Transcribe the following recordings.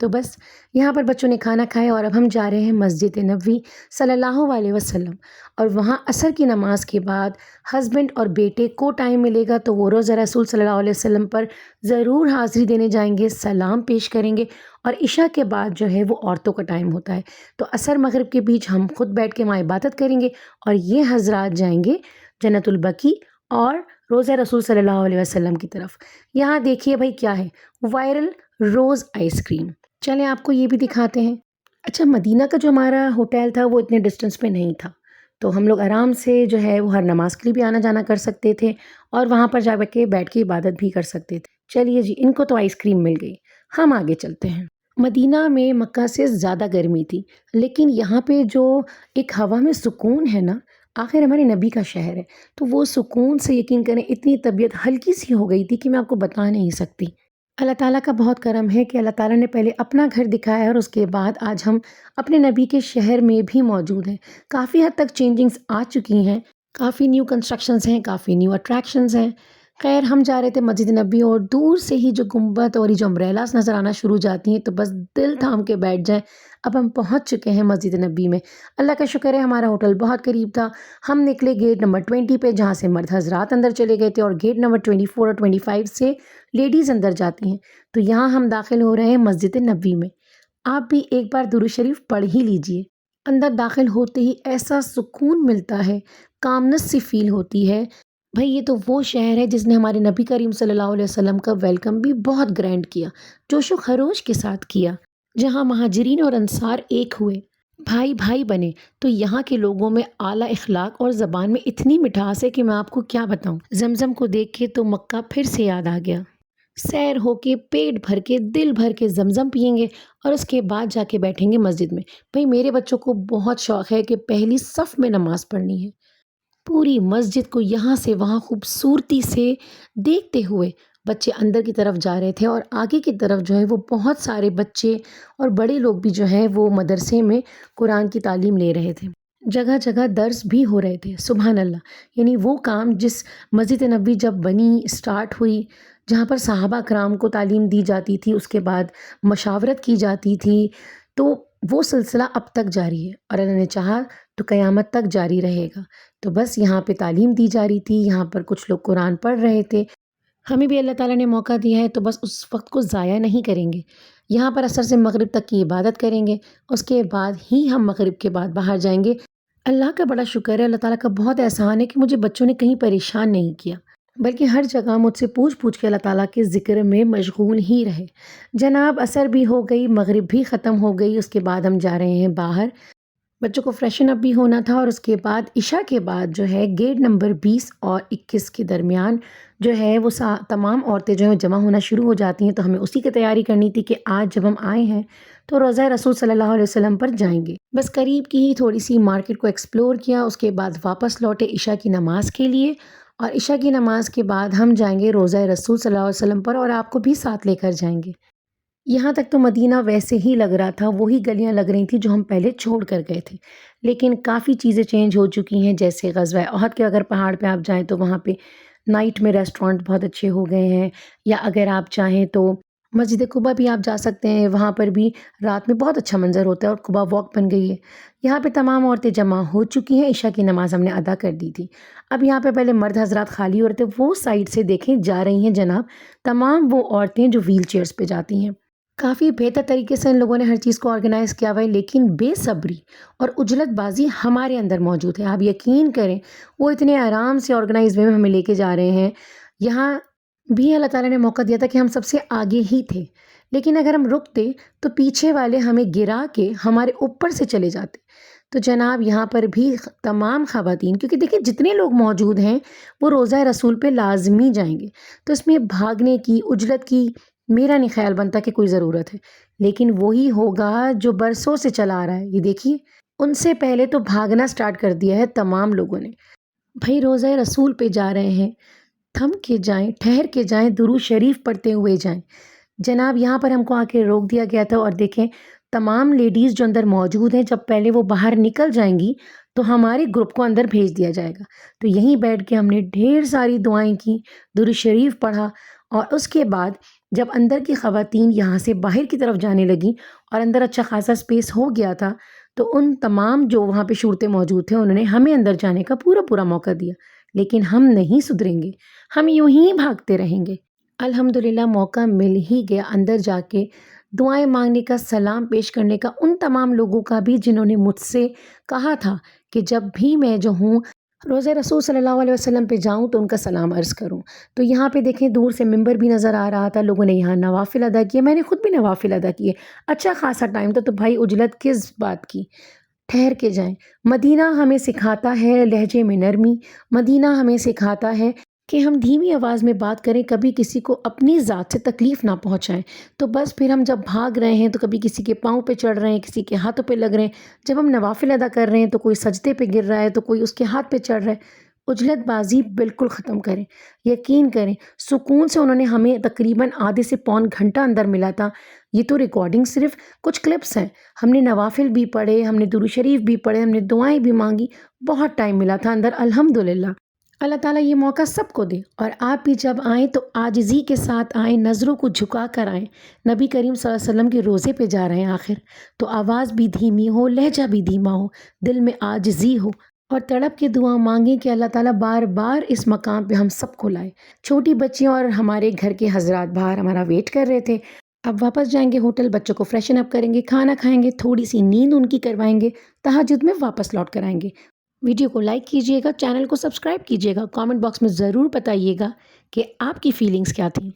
تو بس یہاں پر بچوں نے کھانا کھایا اور اب ہم جا رہے ہیں مسجد نبوی صلی اللہ علیہ وسلم، اور وہاں عصر کی نماز کے بعد ہسبینڈ اور بیٹے کو ٹائم ملے گا تو وہ روزہ رسول صلی اللہ علیہ وسلم پر ضرور حاضری دینے جائیں گے، سلام پیش کریں گے، اور عشاء کے بعد جو ہے وہ عورتوں کا ٹائم ہوتا ہے، تو عصر مغرب کے بیچ ہم خود بیٹھ کے وہاں عبادت کریں گے، اور یہ حضرات جائیں گے جنت البقیع اور روزہ رسول صلی اللہ علیہ وسلم کی طرف۔ یہاں دیکھیے بھائی کیا ہے، وائرل روز آئس کریم، چلیں آپ کو یہ بھی دکھاتے ہیں۔ اچھا، مدینہ کا جو ہمارا ہوٹل تھا وہ اتنے ڈسٹینس پہ نہیں تھا، تو ہم لوگ آرام سے جو ہے وہ ہر نماز کے لیے بھی آنا جانا کر سکتے تھے اور وہاں پر جا کے بیٹھ کے عبادت بھی کر سکتے تھے۔ چلیے جی، ان کو تو آئس کریم مل گئی، ہم آگے چلتے ہیں۔ مدینہ میں مکہ سے زیادہ گرمی تھی، لیکن یہاں پہ جو ایک ہوا میں سکون ہے نا، آخر ہمارے نبی کا شہر ہے، تو وہ سکون سے یقین کریں اتنی طبیعت ہلکی سی ہو گئی تھی کہ میں آپ کو بتا نہیں سکتی۔ اللہ تعالیٰ کا بہت کرم ہے کہ اللہ تعالیٰ نے پہلے اپنا گھر دکھایا اور اس کے بعد آج ہم اپنے نبی کے شہر میں بھی موجود ہیں۔ کافی حد تک چینجنگز آ چکی ہیں، کافی نیو کنسٹرکشنز ہیں، کافی نیو اٹریکشنز ہیں۔ خیر، ہم جا رہے تھے مسجد نبی اور دور سے ہی جو گنبد اور یہ جو امبریلاز نظر آنا شروع ہو جاتی ہیں تو بس دل تھام کے بیٹھ جائیں۔ اب ہم پہنچ چکے ہیں مسجد نبی میں، اللہ کا شکر ہے ہمارا ہوٹل بہت قریب تھا۔ ہم نکلے گیٹ نمبر 20 پہ، جہاں سے مرد حضرات اندر چلے گئے تھے، اور گیٹ نمبر 24 اور 25 سے لیڈیز اندر جاتی ہیں، تو یہاں ہم داخل ہو رہے ہیں مسجد نبوی میں۔ آپ بھی ایک بار درود شریف پڑھ ہی لیجئے۔ اندر داخل ہوتے ہی ایسا سکون ملتا ہے، کامنس سی فیل ہوتی ہے۔ بھائی یہ تو وہ شہر ہے جس نے ہمارے نبی کریم صلی اللہ علیہ وسلم کا ویلکم بھی بہت گرینڈ کیا، جوش و خروش کے ساتھ کیا، جہاں مہاجرین اور انصار ایک ہوئے، بھائی بھائی بنے۔ تو یہاں کے لوگوں میں اعلیٰ اخلاق اور زبان میں اتنی مٹھاس ہے کہ میں آپ کو کیا بتاؤں۔ زمزم کو دیکھ کے تو مکہ پھر سے یاد آ گیا۔ سیر ہو کے پیٹ بھر کے دل بھر کے زمزم پئیں گے اور اس کے بعد جا کے بیٹھیں گے مسجد میں۔ بھائی میرے بچوں کو بہت شوق ہے کہ پہلی صف میں نماز پڑھنی ہے۔ پوری مسجد کو یہاں سے وہاں خوبصورتی سے دیکھتے ہوئے بچے اندر کی طرف جا رہے تھے، اور آگے کی طرف جو ہے وہ بہت سارے بچے اور بڑے لوگ بھی جو ہے وہ مدرسے میں قرآن کی تعلیم لے رہے تھے۔ جگہ جگہ درس بھی ہو رہے تھے، سبحان اللہ۔ یعنی وہ کام جس مسجد نبوی جب بنی، اسٹارٹ ہوئی، جہاں پر صحابہ کرام کو تعلیم دی جاتی تھی، اس کے بعد مشاورت کی جاتی تھی، تو وہ سلسلہ اب تک جاری ہے، اور اللہ نے چاہا تو قیامت تک جاری رہے گا۔ تو بس یہاں پہ تعلیم دی جا رہی تھی، یہاں پر کچھ لوگ قرآن پڑھ رہے تھے۔ ہمیں بھی اللہ تعالیٰ نے موقع دیا ہے تو بس اس وقت کو ضائع نہیں کریں گے، یہاں پر عصر سے مغرب تک کی عبادت کریں گے، اس کے بعد ہی ہم مغرب کے بعد باہر جائیں گے۔ اللہ کا بڑا شکر ہے، اللہ تعالیٰ کا بہت احسان ہے کہ مجھے بچوں نے کہیں پریشان نہیں کیا، بلکہ ہر جگہ مجھ سے پوچھ پوچھ کے اللہ تعالیٰ کے ذکر میں مشغول ہی رہے۔ جناب عصر بھی ہو گئی، مغرب بھی ختم ہو گئی، اس کے بعد ہم جا رہے ہیں باہر، بچوں کو فریشن اپ بھی ہونا تھا، اور اس کے بعد عشاء کے بعد جو ہے گیٹ نمبر 20 اور 21 کے درمیان جو ہے وہ تمام عورتیں جو ہیں جمع ہونا شروع ہو جاتی ہیں، تو ہمیں اسی کی تیاری کرنی تھی کہ آج جب ہم آئے ہیں تو روضہ رسول صلی اللہ علیہ وسلم پر جائیں گے۔ بس قریب کی ہی تھوڑی سی مارکیٹ کو ایکسپلور کیا، اس کے بعد واپس لوٹے عشاء کی نماز کے لیے، اور عشاء کی نماز کے بعد ہم جائیں گے روضہ رسول صلی اللہ علیہ وسلم پر، اور آپ کو بھی ساتھ لے کر جائیں گے۔ یہاں تک تو مدینہ ویسے ہی لگ رہا تھا، وہی گلیاں لگ رہی تھیں جو ہم پہلے چھوڑ کر گئے تھے، لیکن کافی چیزیں چینج ہو چکی ہیں، جیسے غزوہ احد کے اگر پہاڑ پہ آپ جائیں تو وہاں پہ نائٹ میں ریسٹورانٹ بہت اچھے ہو گئے ہیں، یا اگر آپ چاہیں تو مسجد قباء بھی آپ جا سکتے ہیں، وہاں پر بھی رات میں بہت اچھا منظر ہوتا ہے، اور قباء واک بن گئی ہے۔ یہاں پہ تمام عورتیں جمع ہو چکی ہیں، عشاء کی نماز ہم نے ادا کر دی تھی۔ اب یہاں پہ پہلے مرد حضرات خالی عورتیں وہ سائڈ سے دیکھیں جا رہی ہیں جناب، تمام وہ عورتیں جو ویل چیئرز پہ جاتی ہیں۔ کافی بہتر طریقے سے ان لوگوں نے ہر چیز کو آرگنائز کیا ہوا ہے، لیکن بے صبری اور عجلت بازی ہمارے اندر موجود ہے۔ آپ یقین کریں وہ اتنے آرام سے آرگنائز وے میں ہمیں لے کے جا رہے ہیں۔ یہاں بھی اللہ تعالیٰ نے موقع دیا تھا کہ ہم سب سے آگے ہی تھے، لیکن اگر ہم رکتے تو پیچھے والے ہمیں گرا کے ہمارے اوپر سے چلے جاتے۔ تو جناب یہاں پر بھی تمام خواتین، کیونکہ دیکھیں جتنے لوگ موجود ہیں وہ روضہ رسول پہ لازمی جائیں گے، تو اس میں بھاگنے کی، عجلت کی میرا نہیں خیال بنتا کہ کوئی ضرورت ہے، لیکن وہی ہوگا جو برسوں سے چلا آ رہا ہے۔ یہ دیکھیے ان سے پہلے تو بھاگنا سٹارٹ کر دیا ہے تمام لوگوں نے۔ بھائی روضہ رسول پہ جا رہے ہیں، تھم کے جائیں، ٹھہر کے جائیں، درود شریف پڑھتے ہوئے جائیں۔ جناب یہاں پر ہم کو آ کے روک دیا گیا تھا، اور دیکھیں تمام لیڈیز جو اندر موجود ہیں، جب پہلے وہ باہر نکل جائیں گی تو ہمارے گروپ کو اندر بھیج دیا جائے گا۔ تو یہیں بیٹھ کے ہم نے ڈھیر ساری دعائیں کی، درود شریف پڑھا، اور اس کے بعد جب اندر کی خواتین یہاں سے باہر کی طرف جانے لگیں اور اندر اچھا خاصا اسپیس ہو گیا تھا، تو ان تمام جو وہاں پہ صورتیں موجود تھے انہوں نے ہمیں اندر جانے کا پورا موقع دیا، لیکن ہم نہیں سدھریں گے، ہم یوں ہی بھاگتے رہیں گے۔ الحمدللہ موقع مل ہی گیا اندر جا کے دعائیں مانگنے کا، سلام پیش کرنے کا ان تمام لوگوں کا بھی جنہوں نے مجھ سے کہا تھا کہ جب بھی میں جو ہوں روضہ رسول صلی اللہ علیہ وسلم پہ جاؤں تو ان کا سلام عرض کروں۔ تو یہاں پہ دیکھیں دور سے ممبر بھی نظر آ رہا تھا، لوگوں نے یہاں نوافل ادا کیے، میں نے خود بھی نوافل ادا کیے، اچھا خاصا ٹائم تھا، تو بھائی عجلت کس بات کی، ٹھہر کے جائیں۔ مدینہ ہمیں سکھاتا ہے لہجے میں نرمی، مدینہ ہمیں سکھاتا ہے کہ ہم دھیمی آواز میں بات کریں، کبھی کسی کو اپنی ذات سے تکلیف نہ پہنچائیں۔ تو بس پھر ہم جب بھاگ رہے ہیں تو کبھی کسی کے پاؤں پہ چڑھ رہے ہیں، کسی کے ہاتھوں پہ لگ رہے ہیں، جب ہم نوافل ادا کر رہے ہیں تو کوئی سجدے پہ گر رہا ہے تو کوئی اس کے ہاتھ پہ چڑھ رہا ہے، عجلت بازی بالکل ختم کریں۔ یقین کریں سکون سے انہوں نے ہمیں تقریباً آدھے سے پون گھنٹہ اندر ملا تھا۔ یہ تو ریکارڈنگ صرف کچھ کلپس ہیں، ہم نے نوافل بھی پڑھے، ہم نے درود شریف بھی پڑھے، ہم نے دعائیں بھی مانگی، بہت ٹائم ملا تھا اندر الحمدللہ۔ اللہ تعالیٰ یہ موقع سب کو دے، اور آپ بھی جب آئیں تو عاجزی کے ساتھ آئیں، نظروں کو جھکا کر آئیں۔ نبی کریم صلی اللہ علیہ وسلم کے روزے پہ جا رہے ہیں آخر، تو آواز بھی دھیمی ہو، لہجہ بھی دھیما ہو، دل میں عاجزی ہو، اور تڑپ کے دعا مانگیں کہ اللہ تعالیٰ بار بار اس مقام پہ ہم سب کو لائے۔ چھوٹی بچیاں اور ہمارے گھر کے حضرات باہر ہمارا ویٹ کر رہے تھے، اب واپس جائیں گے ہوٹل، بچوں کو فریشن اپ کریں گے، کھانا کھائیں گے، تھوڑی سی نیند ان کی کروائیں گے، تہجد میں واپس لوٹ کر آئیں گے۔ ویڈیو کو لائک کیجئے گا، چینل کو سبسکرائب کیجئے گا، کامنٹ باکس میں ضرور بتائیے گا کہ آپ کی فیلنگز کیا تھیں۔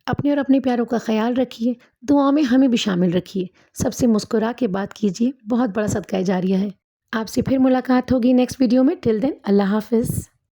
اپنے اور اپنے پیاروں کا خیال رکھیے، دعا میں ہمیں بھی شامل رکھیے، سب سے مسکرا کے بات کیجئے، بہت بڑا صدقہ جاریہ ہے۔ آپ سے پھر ملاقات ہوگی نیکسٹ ویڈیو میں، ٹل دین اللہ حافظ۔